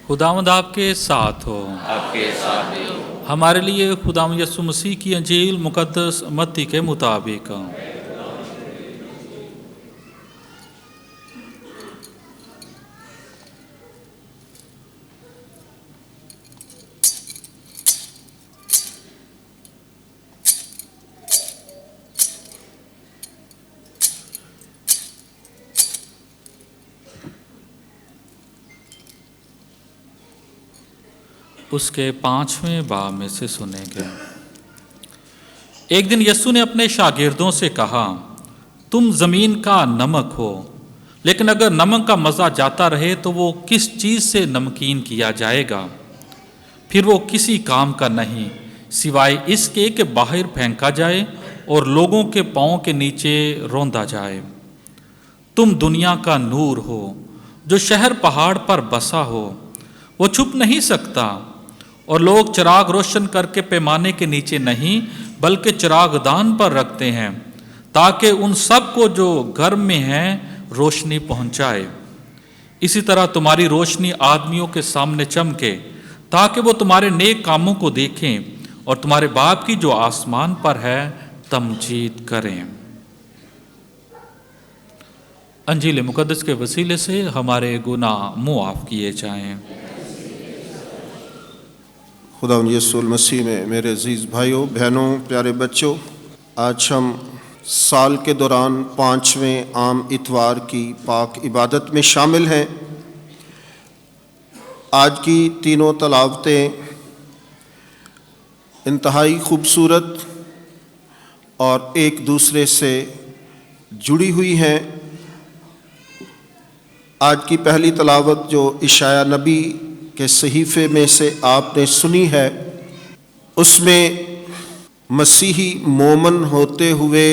خداوند آپ کے ساتھ ہو۔ آپ کے ساتھ بھی ہو۔ ہمارے لیے خداوند یسوع مسیح کی انجیل مقدس متی کے مطابق۔ اس کے 5ویں باب میں سے سنیں گے۔ ایک دن یسوع نے اپنے شاگردوں سے کہا، تم زمین کا نمک ہو، لیکن اگر نمک کا مزہ جاتا رہے تو وہ کس چیز سے نمکین کیا جائے گا؟ پھر وہ کسی کام کا نہیں سوائے اس کے کہ باہر پھینکا جائے اور لوگوں کے پاؤں کے نیچے روندا جائے۔ تم دنیا کا نور ہو۔ جو شہر پہاڑ پر بسا ہو وہ چھپ نہیں سکتا، اور لوگ چراغ روشن کر کے پیمانے کے نیچے نہیں بلکہ چراغ دان پر رکھتے ہیں، تاکہ ان سب کو جو گھر میں ہیں روشنی پہنچائے۔ اسی طرح تمہاری روشنی آدمیوں کے سامنے چمکے، تاکہ وہ تمہارے نیک کاموں کو دیکھیں اور تمہارے باپ کی جو آسمان پر ہے تمجید کریں۔ انجیل مقدس کے وسیلے سے ہمارے گناہ معاف کیے جائیں۔ خداوند یسوع المسیح میں میرے عزیز بھائیوں بہنوں پیارے بچوں، آج ہم سال کے دوران 5ویں عام اتوار کی پاک عبادت میں شامل ہیں۔ آج کی تینوں تلاوتیں انتہائی خوبصورت اور ایک دوسرے سے جڑی ہوئی ہیں۔ آج کی پہلی تلاوت جو اشعیاء نبی کے صحیفے میں سے آپ نے سنی ہے، اس میں مسیحی مومن ہوتے ہوئے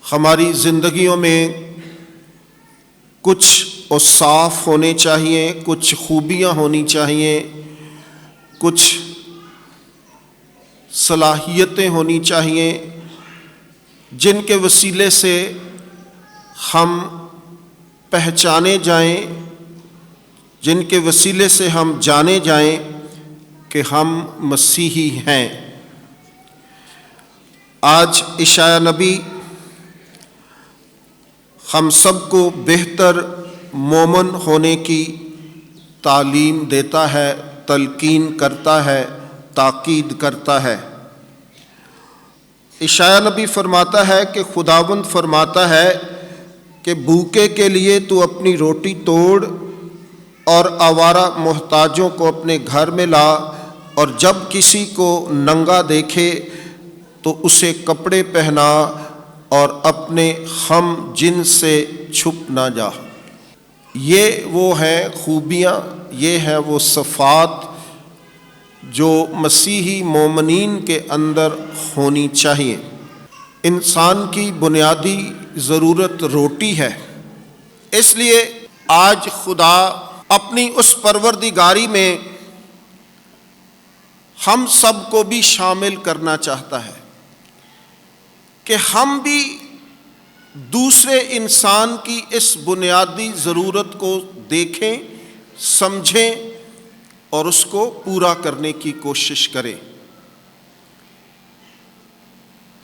ہماری زندگیوں میں کچھ اوصاف ہونے چاہیے، کچھ خوبیاں ہونی چاہیے، کچھ صلاحیتیں ہونی چاہیے، جن کے وسیلے سے ہم پہچانے جائیں، جن کے وسیلے سے ہم جانے جائیں کہ ہم مسیحی ہیں۔ آج اشعیاء نبی ہم سب کو بہتر مومن ہونے کی تعلیم دیتا ہے، تلقین کرتا ہے، تاکید کرتا ہے۔ اشعیاء نبی فرماتا ہے کہ خداوند فرماتا ہے کہ بھوکے کے لیے تو اپنی روٹی توڑ اور آوارہ محتاجوں کو اپنے گھر میں لا، اور جب کسی کو ننگا دیکھے تو اسے کپڑے پہنا اور اپنے ہم جن سے چھپ نہ جا۔ یہ وہ ہیں خوبیاں، یہ ہیں وہ صفات جو مسیحی مومنین کے اندر ہونی چاہیے۔ انسان کی بنیادی ضرورت روٹی ہے، اس لیے آج خدا اپنی اس پروردگاری میں ہم سب کو بھی شامل کرنا چاہتا ہے کہ ہم بھی دوسرے انسان کی اس بنیادی ضرورت کو دیکھیں، سمجھیں اور اس کو پورا کرنے کی کوشش کریں۔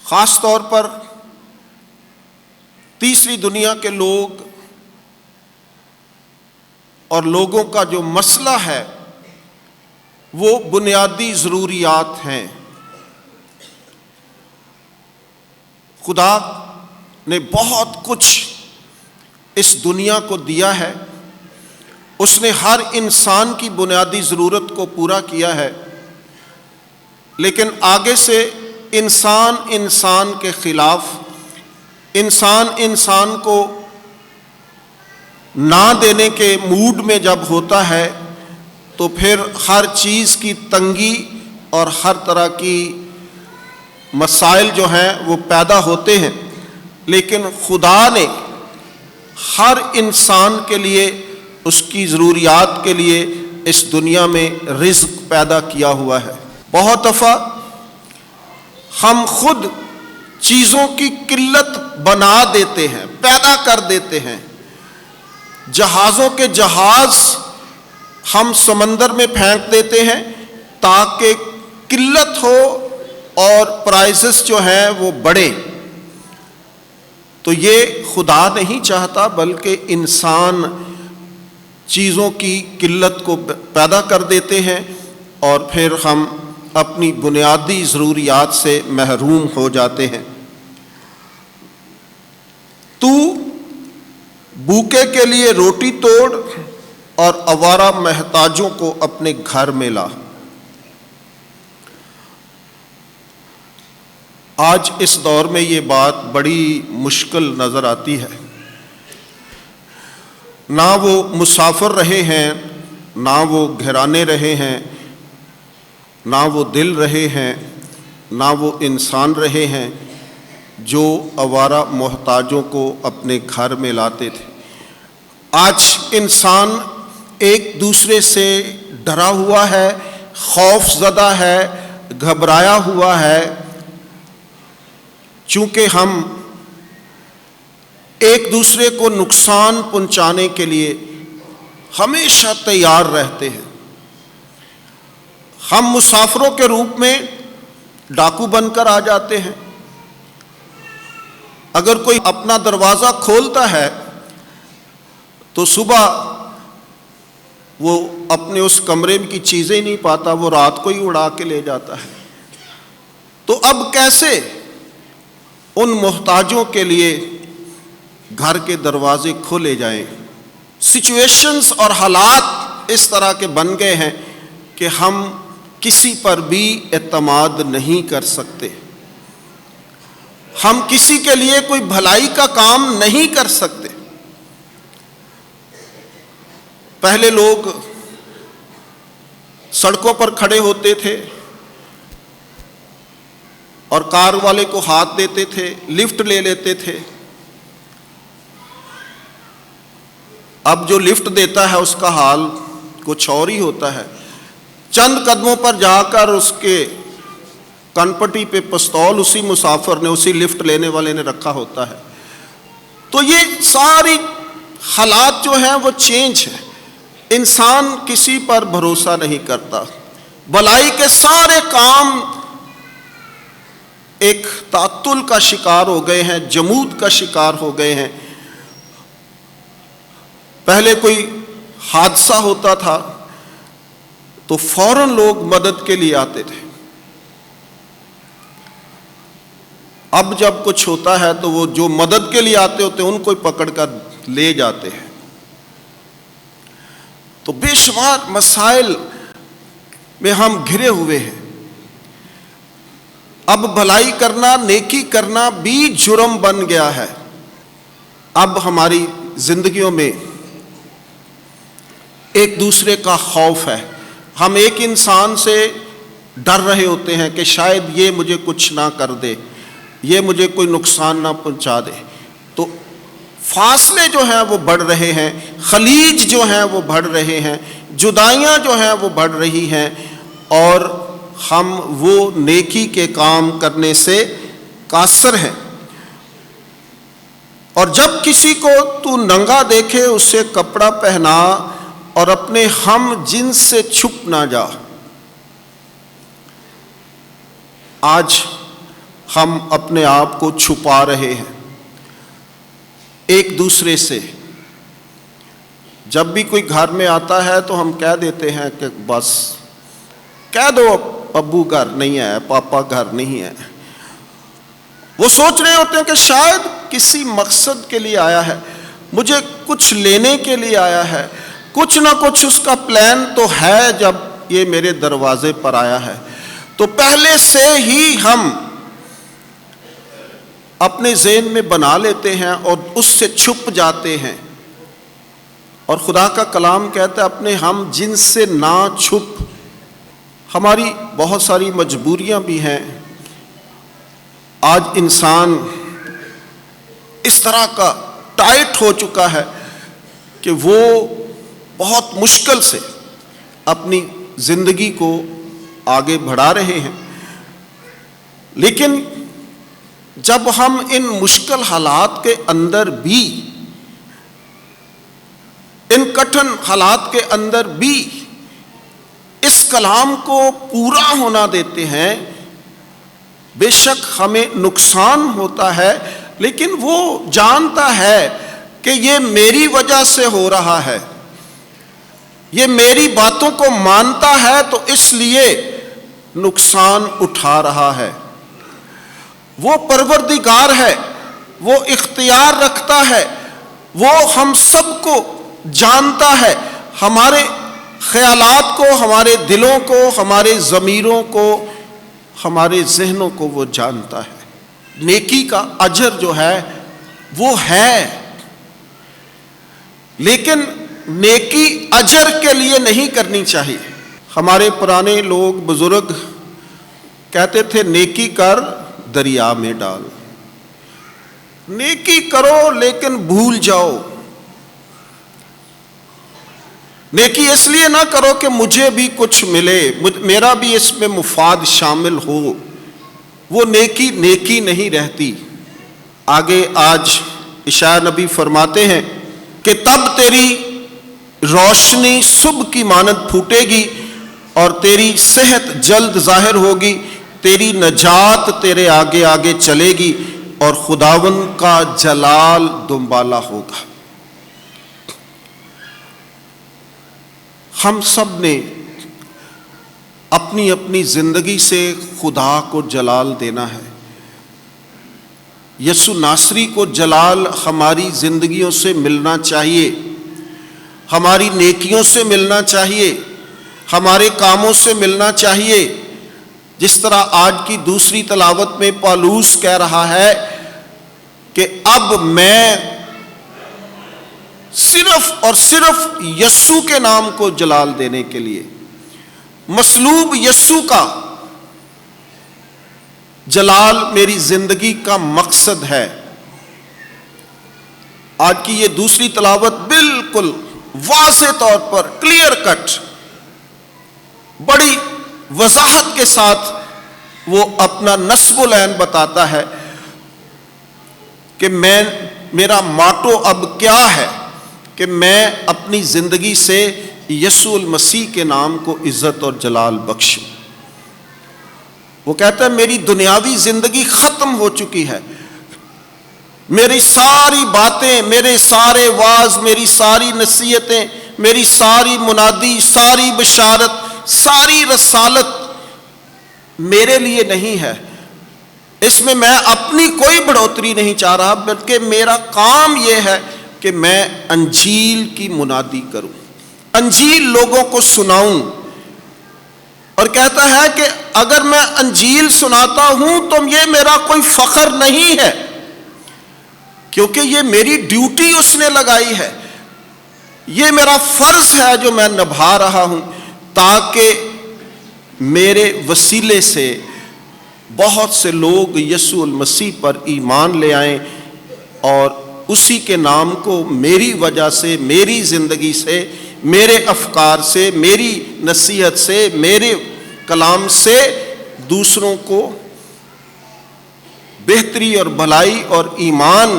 خاص طور پر تیسری دنیا کے لوگ اور لوگوں کا جو مسئلہ ہے وہ بنیادی ضروریات ہیں۔ خدا نے بہت کچھ اس دنیا کو دیا ہے، اس نے ہر انسان کی بنیادی ضرورت کو پورا کیا ہے، لیکن آگے سے انسان کے خلاف، انسان کو نہ دینے کے موڈ میں جب ہوتا ہے تو پھر ہر چیز کی تنگی اور ہر طرح کی مسائل جو ہیں وہ پیدا ہوتے ہیں۔ لیکن خدا نے ہر انسان کے لیے، اس کی ضروریات کے لیے اس دنیا میں رزق پیدا کیا ہوا ہے۔ بہت دفعہ ہم خود چیزوں کی قلت بنا دیتے ہیں، پیدا کر دیتے ہیں۔ جہازوں کے جہاز ہم سمندر میں پھینک دیتے ہیں تاکہ قلت ہو اور پرائسز جو ہیں وہ بڑھے۔ تو یہ خدا نہیں چاہتا، بلکہ انسان چیزوں کی قلت کو پیدا کر دیتے ہیں اور پھر ہم اپنی بنیادی ضروریات سے محروم ہو جاتے ہیں۔ تو بھوکے کے لیے روٹی توڑ اور آوارہ محتاجوں کو اپنے گھر میں لا۔ آج اس دور میں یہ بات بڑی مشکل نظر آتی ہے۔ نہ وہ مسافر رہے ہیں، نہ وہ گھرانے رہے ہیں، نہ وہ دل رہے ہیں، نہ وہ انسان رہے ہیں جو آوارہ محتاجوں کو اپنے گھر میں لاتے تھے۔ آج انسان ایک دوسرے سے ڈرا ہوا ہے، خوف زدہ ہے، گھبرایا ہوا ہے، چونکہ ہم ایک دوسرے کو نقصان پہنچانے کے لیے ہمیشہ تیار رہتے ہیں۔ ہم مسافروں کے روپ میں ڈاکو بن کر آ جاتے ہیں۔ اگر کوئی اپنا دروازہ کھولتا ہے تو صبح وہ اپنے اس کمرے کی چیزیں نہیں پاتا، وہ رات کو ہی اڑا کے لے جاتا ہے۔ تو اب کیسے ان محتاجوں کے لیے گھر کے دروازے کھولے جائیں؟ سچویشنز اور حالات اس طرح کے بن گئے ہیں کہ ہم کسی پر بھی اعتماد نہیں کر سکتے، ہم کسی کے لیے کوئی بھلائی کا کام نہیں کر سکتے۔ پہلے لوگ سڑکوں پر کھڑے ہوتے تھے اور کار والے کو ہاتھ دیتے تھے، لفٹ لے لیتے تھے۔ اب جو لفٹ دیتا ہے اس کا حال کچھ اور ہی ہوتا ہے۔ چند قدموں پر جا کر اس کے کنپٹی پہ پستول اسی مسافر نے، اسی لفٹ لینے والے نے رکھا ہوتا ہے۔ تو یہ ساری حالات جو ہیں وہ چینج ہیں۔ انسان کسی پر بھروسہ نہیں کرتا، بھلائی کے سارے کام ایک تعطل کا شکار ہو گئے ہیں، جمود کا شکار ہو گئے ہیں۔ پہلے کوئی حادثہ ہوتا تھا تو فوراً لوگ مدد کے لیے آتے تھے، اب جب کچھ ہوتا ہے تو وہ جو مدد کے لیے آتے ہوتے ہیں ان کو پکڑ کر لے جاتے ہیں۔ تو بے شمار مسائل میں ہم گھرے ہوئے ہیں۔ اب بھلائی کرنا، نیکی کرنا بھی جرم بن گیا ہے۔ اب ہماری زندگیوں میں ایک دوسرے کا خوف ہے، ہم ایک انسان سے ڈر رہے ہوتے ہیں کہ شاید یہ مجھے کچھ نہ کر دے، یہ مجھے کوئی نقصان نہ پہنچا دے۔ تو فاصلے جو ہیں وہ بڑھ رہے ہیں، خلیج جو ہیں وہ بڑھ رہے ہیں، جدائیاں جو ہیں وہ بڑھ رہی ہیں، اور ہم وہ نیکی کے کام کرنے سے قاصر ہیں۔ اور جب کسی کو تو ننگا دیکھے اسے کپڑا پہنا اور اپنے ہم جنس سے چھپ نہ جا۔ آج ہم اپنے آپ کو چھپا رہے ہیں ایک دوسرے سے۔ جب بھی کوئی گھر میں آتا ہے تو ہم کہہ دیتے ہیں کہ بس کہہ دو ابو گھر نہیں ہے، پاپا گھر نہیں ہے۔ وہ سوچ رہے ہوتے ہیں کہ شاید کسی مقصد کے لیے آیا ہے، مجھے کچھ لینے کے لیے آیا ہے، کچھ نہ کچھ اس کا پلان تو ہے جب یہ میرے دروازے پر آیا ہے۔ تو پہلے سے ہی ہم اپنے ذہن میں بنا لیتے ہیں اور اس سے چھپ جاتے ہیں۔ اور خدا کا کلام کہتا ہے اپنے ہم جنس سے نہ چھپ۔ ہماری بہت ساری مجبوریاں بھی ہیں۔ آج انسان اس طرح کا ٹائٹ ہو چکا ہے کہ وہ بہت مشکل سے اپنی زندگی کو آگے بڑھا رہے ہیں. لیکن جب ہم ان مشکل حالات کے اندر بھی، ان کٹھن حالات کے اندر بھی اس کلام کو پورا ہونا دیتے ہیں، بے شک ہمیں نقصان ہوتا ہے، لیکن وہ جانتا ہے کہ یہ میری وجہ سے ہو رہا ہے، یہ میری باتوں کو مانتا ہے تو اس لیے نقصان اٹھا رہا ہے. وہ پروردگار ہے، وہ اختیار رکھتا ہے، وہ ہم سب کو جانتا ہے، ہمارے خیالات کو، ہمارے دلوں کو، ہمارے ضمیروں کو، ہمارے ذہنوں کو وہ جانتا ہے. نیکی کا اجر جو ہے وہ ہے، لیکن نیکی اجر کے لیے نہیں کرنی چاہیے. ہمارے پرانے لوگ بزرگ کہتے تھے نیکی کر دریا میں ڈال. نیکی کرو لیکن بھول جاؤ. نیکی اس لیے نہ کرو کہ مجھے بھی کچھ ملے، میرا بھی اس میں مفاد شامل ہو. وہ نیکی نیکی نہیں رہتی. آگے آج اشعیا نبی فرماتے ہیں کہ تب تیری روشنی صبح کی مانند پھوٹے گی اور تیری صحت جلد ظاہر ہوگی، تیری نجات تیرے آگے آگے چلے گی اور خداوند کا جلال دنبالا ہوگا. ہم سب نے اپنی اپنی زندگی سے خدا کو جلال دینا ہے. یسوع ناصری کو جلال ہماری زندگیوں سے ملنا چاہیے، ہماری نیکیوں سے ملنا چاہیے، ہمارے کاموں سے ملنا چاہیے. جس طرح آج کی دوسری تلاوت میں پالوس کہہ رہا ہے کہ اب میں صرف اور صرف یسوع کے نام کو جلال دینے کے لیے، مصلوب یسوع کا جلال میری زندگی کا مقصد ہے. آج کی یہ دوسری تلاوت بالکل واضح طور پر کلیئر کٹ، بڑی وضاحت کے ساتھ وہ اپنا نصب العین بتاتا ہے کہ میرا ماٹو اب کیا ہے کہ میں اپنی زندگی سے یسوع المسیح کے نام کو عزت اور جلال بخشوں. وہ کہتا ہے میری دنیاوی زندگی ختم ہو چکی ہے، میری ساری باتیں، میرے سارے واعظ، میری ساری نصیحتیں، میری ساری منادی، ساری بشارت، ساری رسالت میرے لیے نہیں ہے. اس میں میں اپنی کوئی بڑھوتری نہیں چاہ رہا، بلکہ میرا کام یہ ہے کہ میں انجیل کی منادی کروں، انجیل لوگوں کو سناؤں. اور کہتا ہے کہ اگر میں انجیل سناتا ہوں تو یہ میرا کوئی فخر نہیں ہے، کیونکہ یہ میری ڈیوٹی اس نے لگائی ہے، یہ میرا فرض ہے جو میں نبھا رہا ہوں، تاکہ میرے وسیلے سے بہت سے لوگ یسوع المسیح پر ایمان لے آئیں اور اسی کے نام کو میری وجہ سے، میری زندگی سے، میرے افکار سے، میری نصیحت سے، میرے کلام سے دوسروں کو بہتری اور بھلائی اور ایمان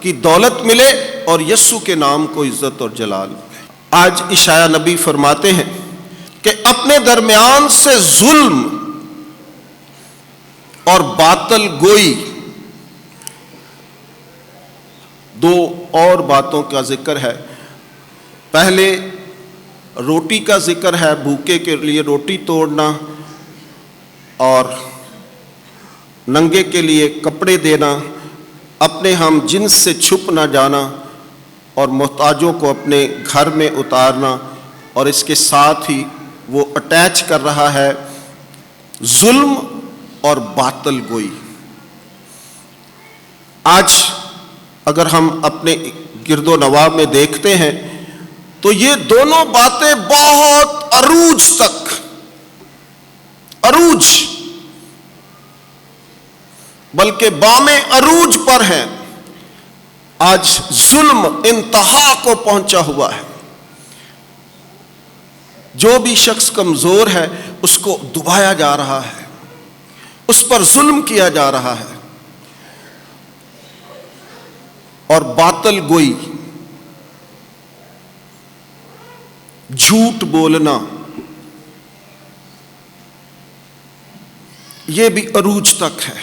کی دولت ملے اور یسوع کے نام کو عزت اور جلال ملے. آج اشعیا نبی فرماتے ہیں کہ اپنے درمیان سے ظلم اور باطل گوئی، دو اور باتوں کا ذکر ہے. پہلے روٹی کا ذکر ہے، بھوکے کے لیے روٹی توڑنا اور ننگے کے لیے کپڑے دینا، اپنے ہم جنس سے چھپ نہ جانا اور محتاجوں کو اپنے گھر میں اتارنا. اور اس کے ساتھ ہی وہ اٹیچ کر رہا ہے ظلم اور باطل گوئی. آج اگر ہم اپنے گرد و نواح میں دیکھتے ہیں تو یہ دونوں باتیں بہت عروج تک، عروج بلکہ بام عروج پر ہیں. آج ظلم انتہا کو پہنچا ہوا ہے. جو بھی شخص کمزور ہے اس کو دبایا جا رہا ہے، اس پر ظلم کیا جا رہا ہے. اور باطل گوئی، جھوٹ بولنا، یہ بھی عروج تک ہے.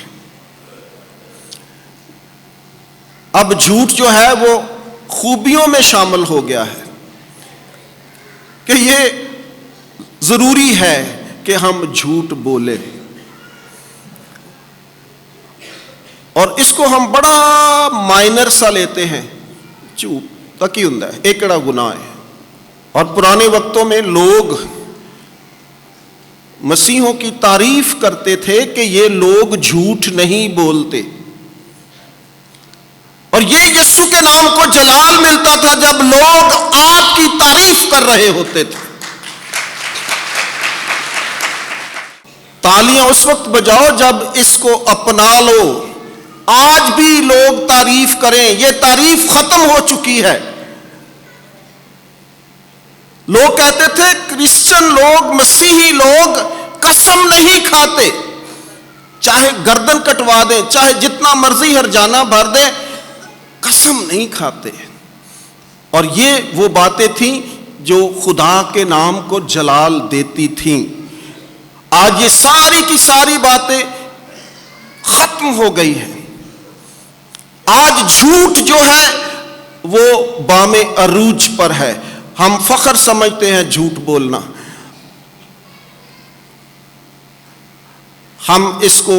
اب جھوٹ جو ہے وہ خوبیوں میں شامل ہو گیا ہے کہ یہ ضروری ہے کہ ہم جھوٹ بولیں، اور اس کو ہم بڑا مائنر سا لیتے ہیں. جھوٹ تک ہی ہوندا ہے، ایک کڑا گناہ ہے. اور پرانے وقتوں میں لوگ مسیحوں کی تعریف کرتے تھے کہ یہ لوگ جھوٹ نہیں بولتے، اور یہ یسوع کے نام کو جلال ملتا تھا جب لوگ آپ کی تعریف کر رہے ہوتے تھے. تالیاں اس وقت بجاؤ جب اس کو اپنا لو. آج بھی لوگ تعریف کریں، یہ تعریف ختم ہو چکی ہے. لوگ کہتے تھے کرسچن لوگ، مسیحی لوگ قسم نہیں کھاتے، چاہے گردن کٹوا دیں، چاہے جتنا مرضی ہرجانہ بھر دیں، قسم نہیں کھاتے. اور یہ وہ باتیں تھیں جو خدا کے نام کو جلال دیتی تھیں. آج یہ ساری کی ساری باتیں ختم ہو گئی ہیں. آج جھوٹ جو ہے وہ بام عروج پر ہے. ہم فخر سمجھتے ہیں جھوٹ بولنا، ہم اس کو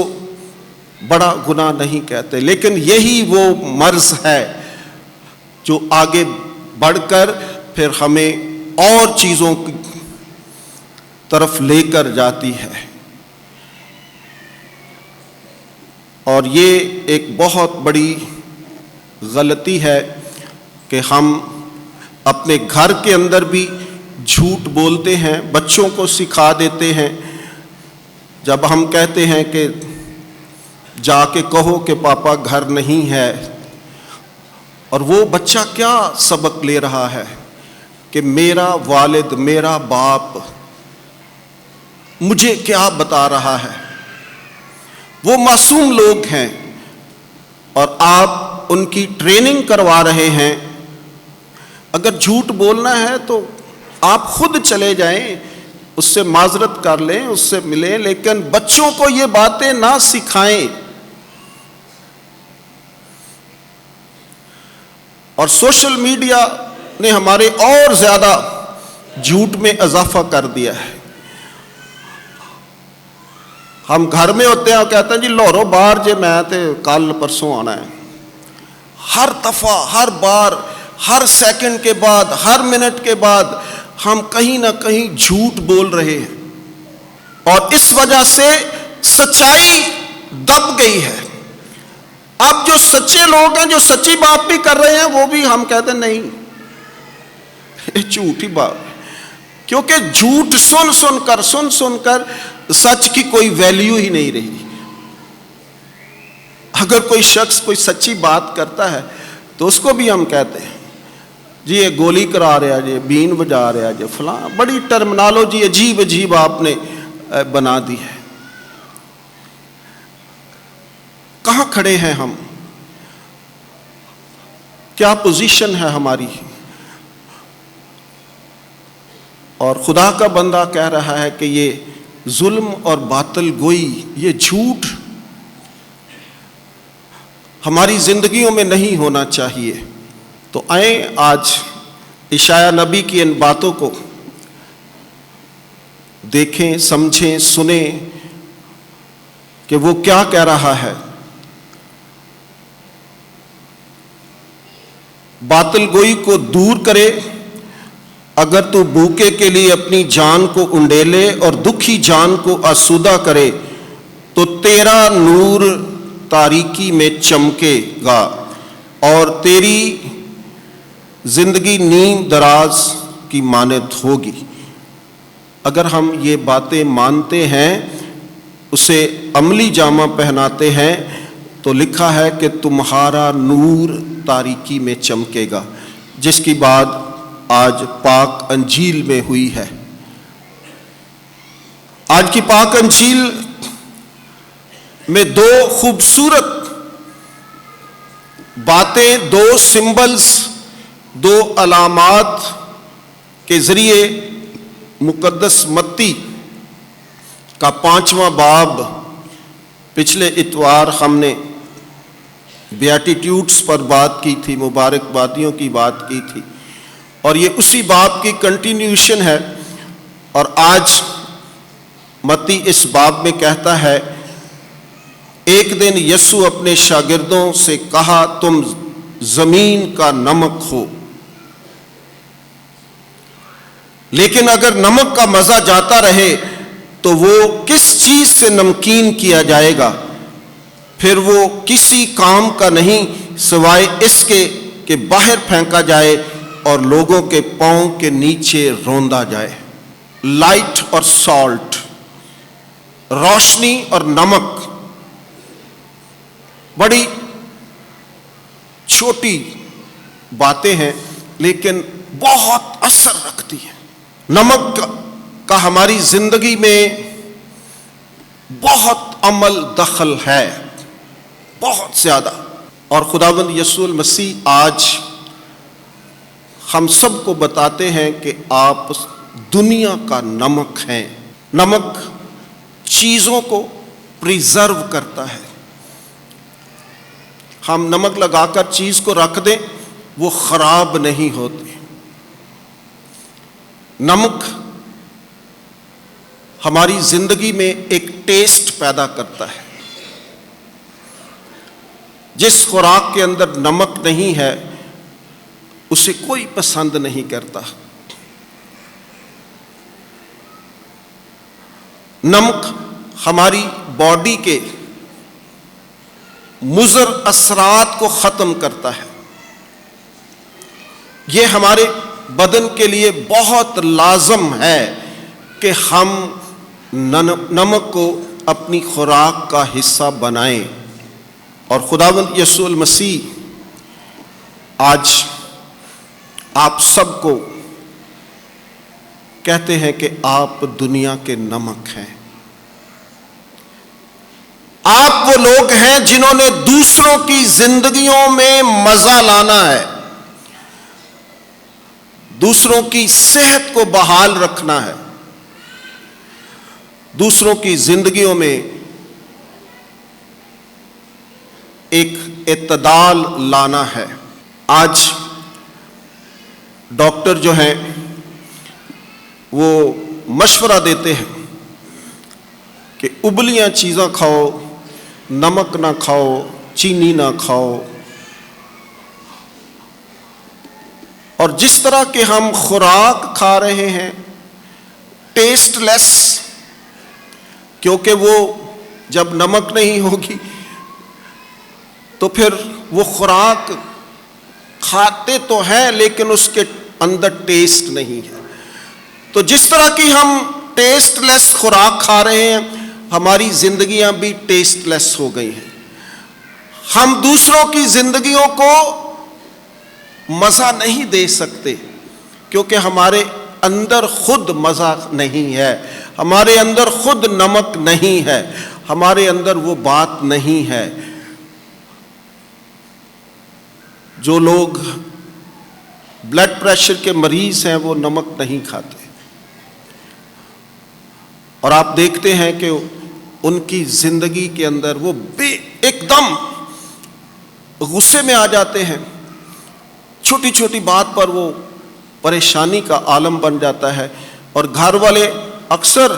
بڑا گناہ نہیں کہتے، لیکن یہی وہ مرض ہے جو آگے بڑھ کر پھر ہمیں اور چیزوں کی طرف لے کر جاتی ہے. اور یہ ایک بہت بڑی غلطی ہے کہ ہم اپنے گھر کے اندر بھی جھوٹ بولتے ہیں، بچوں کو سکھا دیتے ہیں. جب ہم کہتے ہیں کہ جا کے کہو کہ پاپا گھر نہیں ہے، اور وہ بچہ کیا سبق لے رہا ہے کہ میرا والد، میرا باپ مجھے کیا بتا رہا ہے. وہ معصوم لوگ ہیں اور آپ ان کی ٹریننگ کروا رہے ہیں. اگر جھوٹ بولنا ہے تو آپ خود چلے جائیں، اس سے معذرت کر لیں، اس سے ملیں، لیکن بچوں کو یہ باتیں نہ سکھائیں. اور سوشل میڈیا نے ہمارے اور زیادہ جھوٹ میں اضافہ کر دیا ہے. ہم گھر میں ہوتے ہیں اور کہتے ہیں جی لورو باہر جے میں تے کل پرسوں آنا ہے. ہر دفعہ، ہر بار، ہر سیکنڈ کے بعد، ہر منٹ کے بعد ہم کہیں نہ کہیں جھوٹ بول رہے ہیں، اور اس وجہ سے سچائی دب گئی ہے. اب جو سچے لوگ ہیں، جو سچی بات بھی کر رہے ہیں، وہ بھی ہم کہتے ہیں نہیں یہ جھوٹ ہی بات، کیونکہ جھوٹ سن سن کر سچ کی کوئی ویلیو ہی نہیں رہی. اگر کوئی شخص کوئی سچی بات کرتا ہے تو اس کو بھی ہم کہتے ہیں جی یہ گولی کرا رہا جی، بین بجا رہا جی، فلاں. بڑی ٹرمنالوجی عجیب عجیب آپ نے بنا دی ہے. کہاں کھڑے ہیں ہم؟ کیا پوزیشن ہے ہماری؟ اور خدا کا بندہ کہہ رہا ہے کہ یہ ظلم اور باطل گوئی، یہ جھوٹ ہماری زندگیوں میں نہیں ہونا چاہیے. تو آئیں آج عشایہ نبی کی ان باتوں کو دیکھیں، سمجھیں، سنیں کہ وہ کیا کہہ رہا ہے. باطل گوئی کو دور کرے. اگر تو بھوکے کے لیے اپنی جان کو انڈیلے اور دکھی جان کو آسودہ کرے تو تیرا نور تاریکی میں چمکے گا اور تیری زندگی نیم دراز کی مانند ہوگی. اگر ہم یہ باتیں مانتے ہیں، اسے عملی جامہ پہناتے ہیں، تو لکھا ہے کہ تمہارا نور تاریکی میں چمکے گا، جس کی بات آج پاک انجیل میں ہوئی ہے. آج کی پاک انجیل میں دو خوبصورت باتیں، دو سمبلز، دو علامات کے ذریعے مقدس متی کا 5واں باب پچھلے اتوار ہم نے بیاٹیٹیوڈز پر بات کی تھی، مبارکبادیوں کی بات کی تھی، اور یہ اسی باب کی کنٹینیوشن ہے۔ اور آج متی اس باب میں کہتا ہے، ایک دن یسوع اپنے شاگردوں سے کہا، تم زمین کا نمک ہو، لیکن اگر نمک کا مزہ جاتا رہے تو وہ کس چیز سے نمکین کیا جائے گا؟ پھر وہ کسی کام کا نہیں سوائے اس کے کہ باہر پھینکا جائے اور لوگوں کے پاؤں کے نیچے روندا جائے۔ لائٹ اور سالٹ، روشنی اور نمک، بڑی چھوٹی باتیں ہیں لیکن بہت اثر رکھتی ہیں۔ نمک کا ہماری زندگی میں بہت عمل دخل ہے، بہت زیادہ، اور خداوند یسوع المسیح آج ہم سب کو بتاتے ہیں کہ آپ دنیا کا نمک ہیں۔ نمک چیزوں کو پریزرو کرتا ہے۔ ہم نمک لگا کر چیز کو رکھ دیں، وہ خراب نہیں ہوتی۔ نمک ہماری زندگی میں ایک ٹیسٹ پیدا کرتا ہے۔ جس خوراک کے اندر نمک نہیں ہے اسے کوئی پسند نہیں کرتا۔ نمک ہماری باڈی کے مضر اثرات کو ختم کرتا ہے۔ یہ ہمارے بدن کے لیے بہت لازم ہے کہ ہم نمک کو اپنی خوراک کا حصہ بنائیں۔ اور خداوند یسوع المسیح آج آپ سب کو کہتے ہیں کہ آپ دنیا کے نمک ہیں۔ آپ وہ لوگ ہیں جنہوں نے دوسروں کی زندگیوں میں مزہ لانا ہے، دوسروں کی صحت کو بحال رکھنا ہے، دوسروں کی زندگیوں میں ایک اعتدال لانا ہے۔ آج ڈاکٹر جو ہیں وہ مشورہ دیتے ہیں کہ ابلیاں چیزاں کھاؤ، نمک نہ کھاؤ، چینی نہ کھاؤ، اور جس طرح کہ ہم خوراک کھا رہے ہیں ٹیسٹ لیس، کیونکہ وہ جب نمک نہیں ہوگی تو پھر وہ خوراک کھاتے تو ہیں لیکن اس کے اندر ٹیسٹ نہیں ہے۔ تو جس طرح کی ہم ٹیسٹ لیس خوراک کھا رہے ہیں، ہماری زندگیاں بھی ٹیسٹ لیس ہو گئی ہیں۔ ہم دوسروں کی زندگیوں کو مزہ نہیں دے سکتے کیونکہ ہمارے اندر خود مزہ نہیں ہے، ہمارے اندر خود نمک نہیں ہے، ہمارے اندر وہ بات نہیں ہے۔ جو لوگ بلڈ پریشر کے مریض ہیں وہ نمک نہیں کھاتے، اور آپ دیکھتے ہیں کہ ان کی زندگی کے اندر وہ ایک دم غصے میں آ جاتے ہیں، چھوٹی چھوٹی بات پر وہ پریشانی کا عالم بن جاتا ہے، اور گھر والے اکثر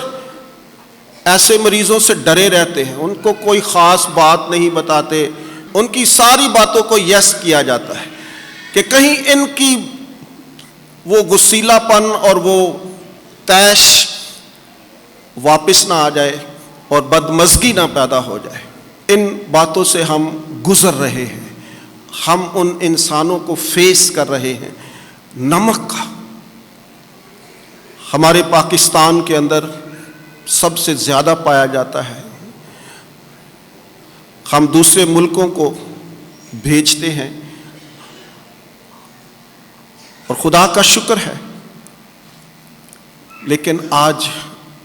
ایسے مریضوں سے ڈرے رہتے ہیں، ان کو کوئی خاص بات نہیں بتاتے، ان کی ساری باتوں کو یس کیا جاتا ہے کہ کہیں ان کی وہ غصیلا پن اور وہ طیش واپس نہ آ جائے اور بدمزگی نہ پیدا ہو جائے۔ ان باتوں سے ہم گزر رہے ہیں، ہم ان انسانوں کو فیس کر رہے ہیں۔ نمک کا ہمارے پاکستان کے اندر سب سے زیادہ پایا جاتا ہے۔ ہم دوسرے ملکوں کو بھیجتے ہیں، اور خدا کا شکر ہے، لیکن آج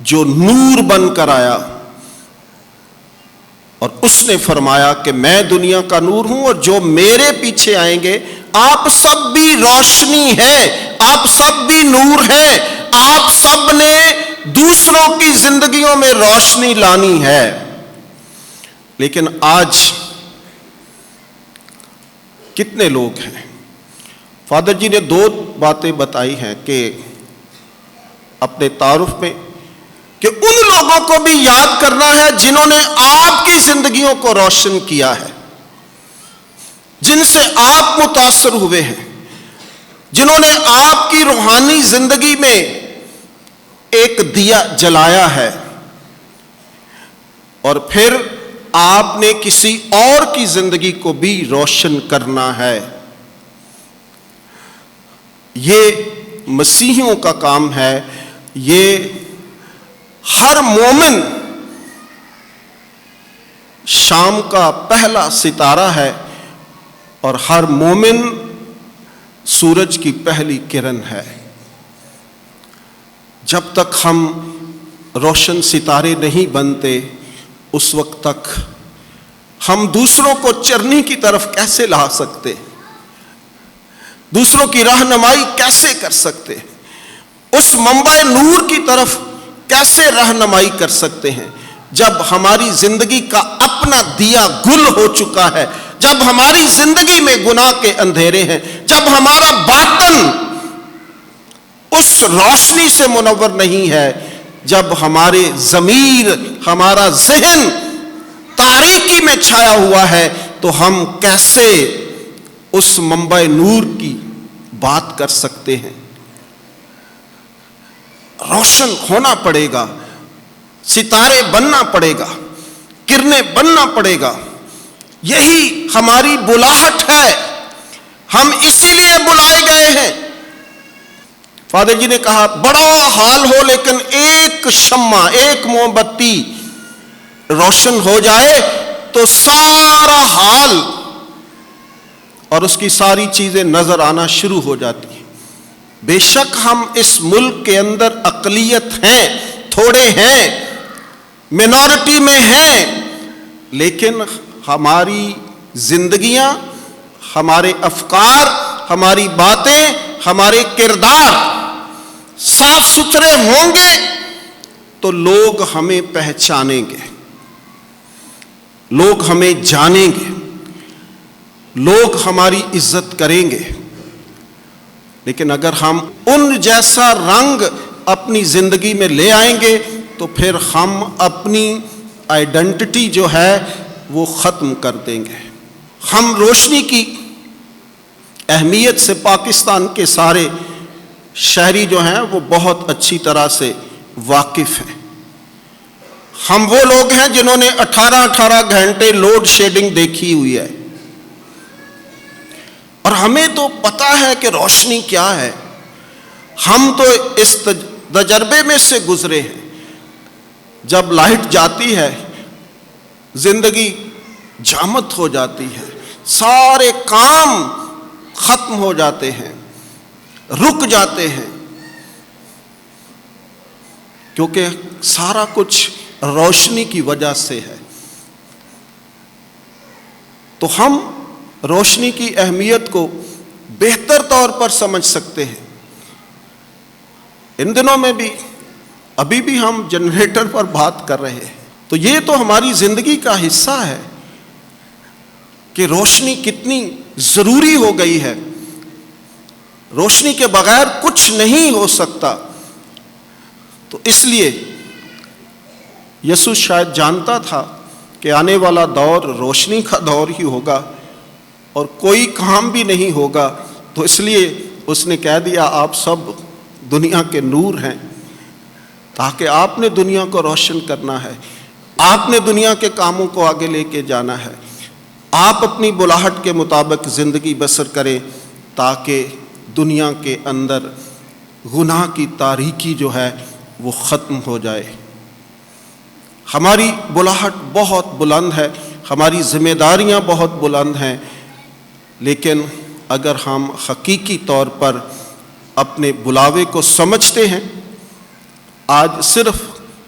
جو نور بن کر آیا اور اس نے فرمایا کہ میں دنیا کا نور ہوں اور جو میرے پیچھے آئیں گے، آپ سب بھی روشنی ہیں، آپ سب بھی نور ہیں، آپ سب نے دوسروں کی زندگیوں میں روشنی لانی ہے۔ لیکن آج کتنے لوگ ہیں؟ فادر جی نے 2 باتیں بتائی ہیں کہ اپنے تعارف میں، کہ ان لوگوں کو بھی یاد کرنا ہے جنہوں نے آپ کی زندگیوں کو روشن کیا ہے، جن سے آپ متاثر ہوئے ہیں، جنہوں نے آپ کی روحانی زندگی میں ایک دیا جلایا ہے، اور پھر آپ نے کسی اور کی زندگی کو بھی روشن کرنا ہے۔ یہ مسیحیوں کا کام ہے، یہ ہر مومن شام کا پہلا ستارہ ہے، اور ہر مومن سورج کی پہلی کرن ہے۔ جب تک ہم روشن ستارے نہیں بنتے، اس وقت تک ہم دوسروں کو چرنی کی طرف کیسے لا سکتے، دوسروں کی رہنمائی کیسے کر سکتے، اس منبع نور کی طرف کیسے رہنمائی کر سکتے ہیں، جب ہماری زندگی کا اپنا دیا گل ہو چکا ہے، جب ہماری زندگی میں گناہ کے اندھیرے ہیں، جب ہمارا باطن اس روشنی سے منور نہیں ہے، جب ہمارے ضمیر، ہمارا ذہن تاریکی میں چھایا ہوا ہے، تو ہم کیسے اس منبع نور کی بات کر سکتے ہیں؟ روشن ہونا پڑے گا، ستارے بننا پڑے گا، کرنیں بننا پڑے گا۔ یہی ہماری بلاہٹ ہے، ہم اسی لیے بلائے گئے ہیں۔ فادر جی نے کہا بڑا حال ہو لیکن ایک شمع، ایک موم بتی روشن ہو جائے تو سارا حال اور اس کی ساری چیزیں نظر آنا شروع ہو جاتی ہیں۔ بے شک ہم اس ملک کے اندر اقلیت ہیں، تھوڑے ہیں، مینورٹی میں ہیں، لیکن ہماری زندگیاں، ہمارے افکار، ہماری باتیں، ہمارے کردار صاف ستھرے ہوں گے تو لوگ ہمیں پہچانیں گے، لوگ ہمیں جانیں گے، لوگ ہماری عزت کریں گے۔ لیکن اگر ہم ان جیسا رنگ اپنی زندگی میں لے آئیں گے تو پھر ہم اپنی آئیڈینٹی جو ہے وہ ختم کر دیں گے۔ ہم روشنی کی اہمیت سے پاکستان کے سارے شہری جو ہیں وہ بہت اچھی طرح سے واقف ہیں۔ ہم وہ لوگ ہیں جنہوں نے 18 گھنٹے لوڈ شیڈنگ دیکھی ہوئی ہے، اور ہمیں تو پتہ ہے کہ روشنی کیا ہے۔ ہم تو اس تجربے میں سے گزرے ہیں، جب لائٹ جاتی ہے زندگی جامد ہو جاتی ہے، سارے کام ختم ہو جاتے ہیں، رک جاتے ہیں، کیونکہ سارا کچھ روشنی کی وجہ سے ہے۔ تو ہم روشنی کی اہمیت کو بہتر طور پر سمجھ سکتے ہیں۔ ان دنوں میں بھی ابھی بھی ہم جنریٹر پر بات کر رہے ہیں، تو یہ تو ہماری زندگی کا حصہ ہے کہ روشنی کتنی ضروری ہو گئی ہے۔ روشنی کے بغیر کچھ نہیں ہو سکتا۔ تو اس لیے یسوع شاید جانتا تھا کہ آنے والا دور روشنی کا دور ہی ہوگا اور کوئی کام بھی نہیں ہوگا، تو اس لیے اس نے کہہ دیا آپ سب دنیا کے نور ہیں، تاکہ آپ نے دنیا کو روشن کرنا ہے، آپ نے دنیا کے کاموں کو آگے لے کے جانا ہے، آپ اپنی بلاہٹ کے مطابق زندگی بسر کریں تاکہ دنیا کے اندر گناہ کی تاریکی جو ہے وہ ختم ہو جائے۔ ہماری بلاہٹ بہت بلند ہے، ہماری ذمہ داریاں بہت بلند ہیں، لیکن اگر ہم حقیقی طور پر اپنے بلاوے کو سمجھتے ہیں، آج صرف